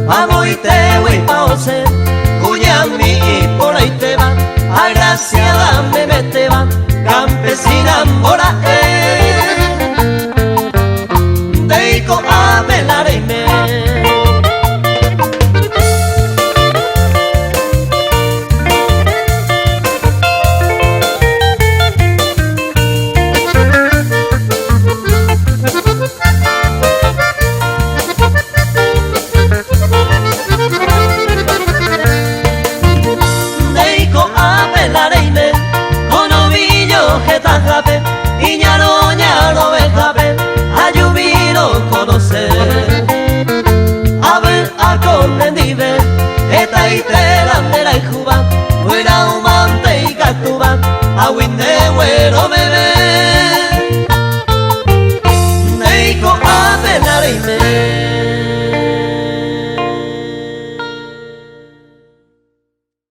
amoite huipaose, cuya mi por ahí te va, agraciada me mete va, campesina mora deiko abelareime. Iñaro, ñaro, bejabe, ayubiro conocer, a ver, a comprendire, eta ite.